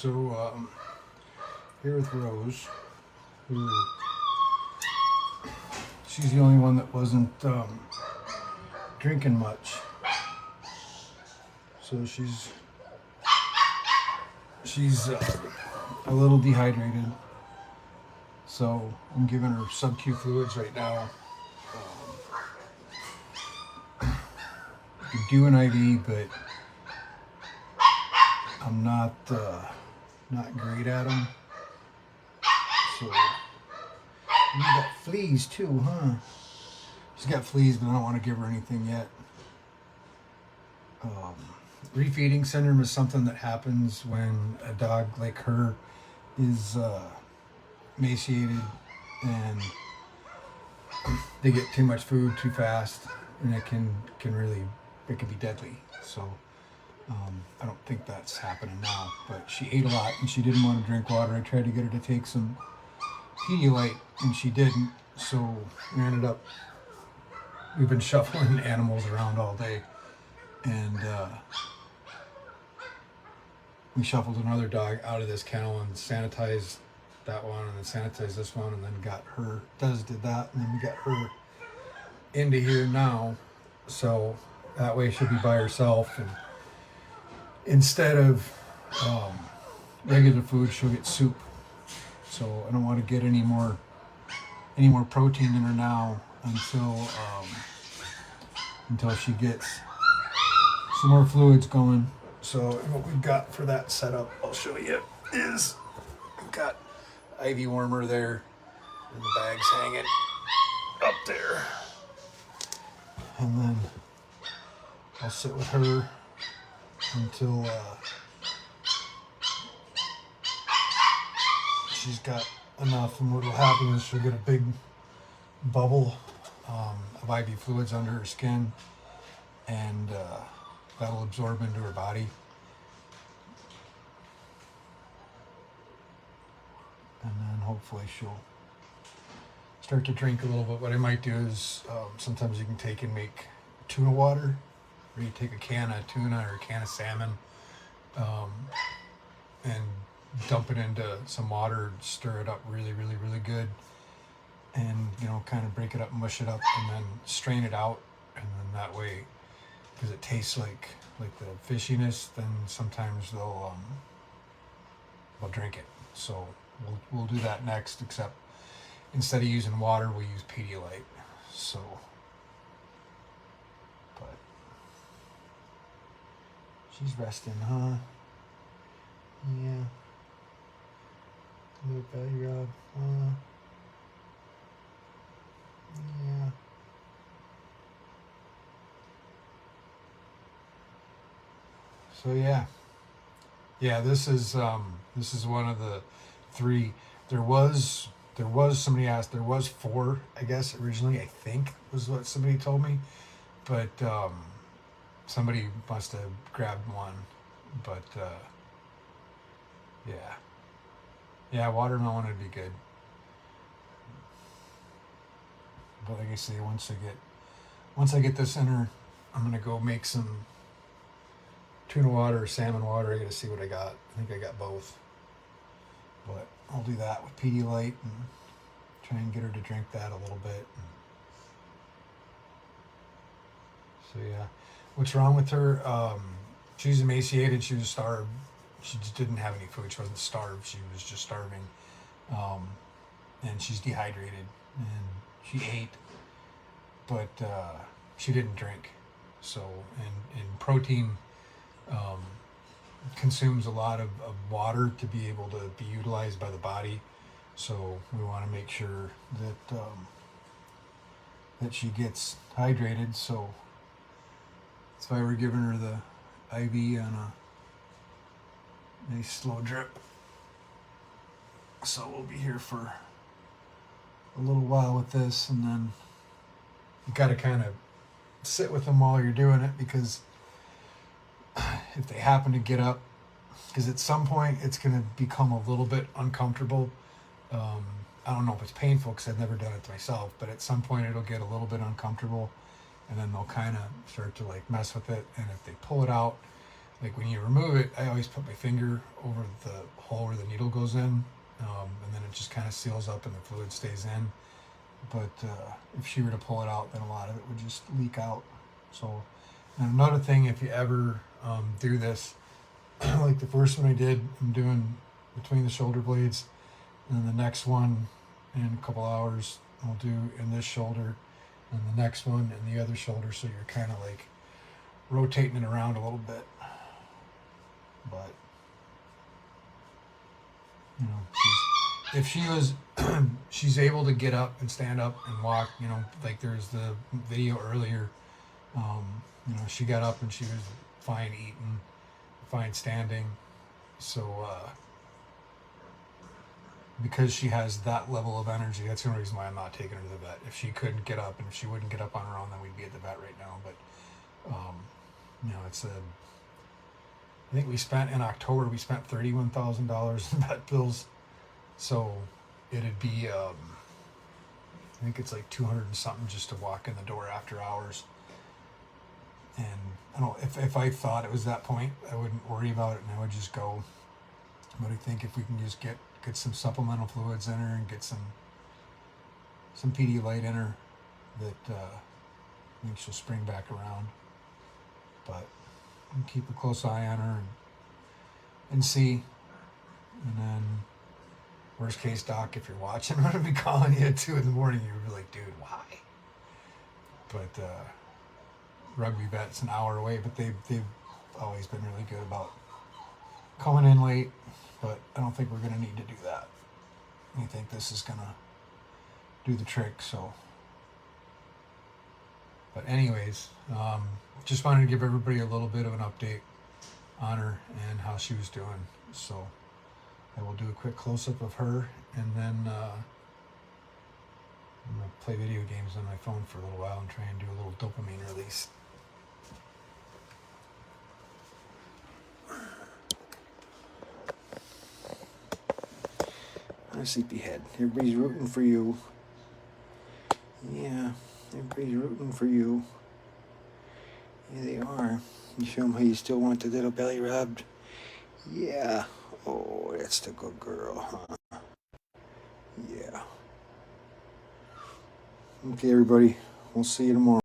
So here with Rose, who she's the only one that wasn't drinking much. So she's a little dehydrated. So I'm giving her sub-Q fluids right now. I could do an IV, but I'm not great at them. So you got fleas too, huh? She's got fleas, but I don't want to give her anything yet. Refeeding syndrome is something that happens when a dog like her is emaciated and they get too much food too fast, and it can be deadly. So I don't think that's happening now, but she ate a lot and she didn't want to drink water. I tried to get her to take some Pedialyte and she didn't, so we've been shuffling animals around all day, and we shuffled another dog out of this kennel and sanitized that one and then sanitized this one, and then got her, did that, and then we got her into here now, so that way she'll be by herself, and instead of regular food she'll get soup. So I don't want to get any more protein in her now until she gets some more fluids going. So what we've got for that setup, I'll show you, is we've got IV warmer there, and the bag's hanging up there. And then I'll sit with her until she's got enough, and what will happen is she'll get a big bubble of IV fluids under her skin, and that'll absorb into her body. And then hopefully she'll start to drink a little bit. What I might do is sometimes you can take and make tuna water, or you take a can of tuna or a can of salmon and dump it into some water, stir it up really good, and kind of break it up, mush it up, and then strain it out. And then that way, because it tastes like the fishiness, then sometimes they'll drink it. So we'll do that next, except instead of using water, we'll use Pedialyte. So, but she's resting, huh? Yeah. Little belly rub, yeah. So yeah. This is one of the 3. There was somebody asked. There was 4, I guess, originally. I think was what somebody told me, but somebody must have grabbed one. But yeah, watermelon would be good. But like I say, once I get this in her, I'm gonna go make some tuna water or salmon water. I gotta see what I got. I think I got both. But I'll do that with Pedialyte and try and get her to drink that a little bit. So yeah. What's wrong with her? She's emaciated. She was starved. She just didn't have any food. She wasn't starved. She was just starving. And she's dehydrated. And she ate, but she didn't drink. So, and protein consumes a lot of water to be able to be utilized by the body. So we want to make sure that she gets hydrated. So that's why we're giving her the IV on a nice slow drip. So we'll be here for a little while with this, and then you got to kind of sit with them while you're doing it, because if they happen to get up, because at some point it's going to become a little bit uncomfortable. I don't know if it's painful because I've never done it to myself, but at some point it'll get a little bit uncomfortable, and then they'll kind of start to like mess with it. And if they pull it out, like when you remove it, I always put my finger over the hole where the needle goes in, and then it just kind of seals up and the fluid stays in. But if she were to pull it out, then a lot of it would just leak out. So, and another thing, if you ever do this, like the first one I did, I'm doing between the shoulder blades, and then the next one in a couple hours I'll do in this shoulder, and the next one in the other shoulder. So you're kind of like rotating it around a little bit. But you know, if she was, she's able to get up and stand up and walk. You know, like there's the video earlier. You know, she got up and she was fine eating, fine standing. So because she has that level of energy, that's the only reason why I'm not taking her to the vet. If she couldn't get up and if she wouldn't get up on her own, then we'd be at the vet right now. But you know, it's a. I think we spent in October. We spent $31,000 in vet bills. So it'd be, I think it's like 200 and something just to walk in the door after hours. And I don't know, if I thought it was that point, I wouldn't worry about it and I would just go. But I think if we can just get some supplemental fluids in her and get some Pedialyte in her, that I think she'll spring back around. But keep a close eye on her and see. And then worst case, doc, if you're watching, I'm gonna be calling you at 2 in the morning. You'll be like, dude, why? But rugby vet's an hour away, but they've always been really good about coming in late. But I don't think we're gonna need to do that. I think this is gonna do the trick. So, but anyways, just wanted to give everybody a little bit of an update on her and how she was doing. So I will do a quick close-up of her, and then I'm going to play video games on my phone for a little while and try and do a little dopamine release. Hi, sleepyhead. Everybody's rooting for you. Yeah, everybody's rooting for you. Yeah, they are. You show them how you still want the little belly rubbed. Yeah. Oh, that's the good girl, huh? Yeah. Okay, everybody. We'll see you tomorrow.